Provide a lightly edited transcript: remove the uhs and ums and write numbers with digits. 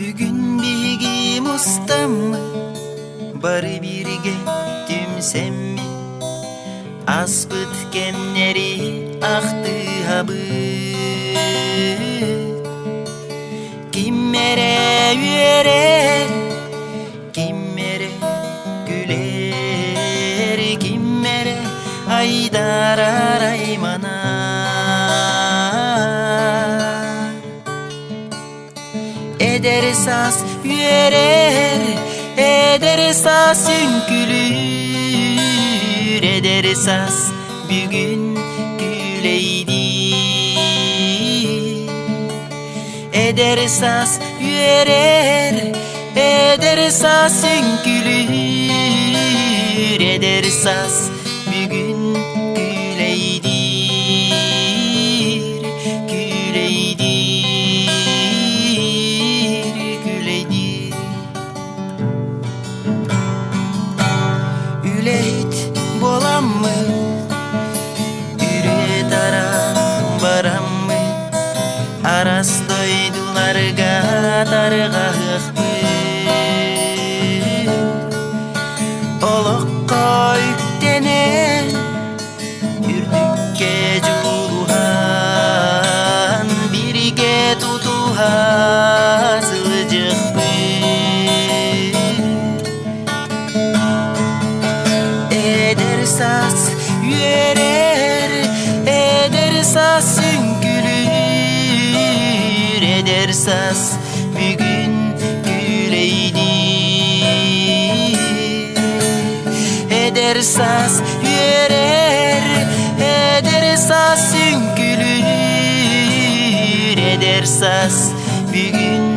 Bugün bigim ustamı bari birge tümsemmi aspıt gemleri aktı habı kimmere yürer kimmere güler kimmere aydarar aymana eder saz yürer eder saz sünkülür eder saz bugün güleydi eder saz yürer eder saz sünkülür eder saz bugün güleydir güleydir güleydir üleyt bolam mı üret aram baram mı aras doydularga targahık mı olokka yüktenen ürdükke juluhan birge tutuha sılıcık mı eder saz yürer eder saz sünkülür eder saz bugün güleydi eder saz yürer eder saz sünkülür eder saz bugün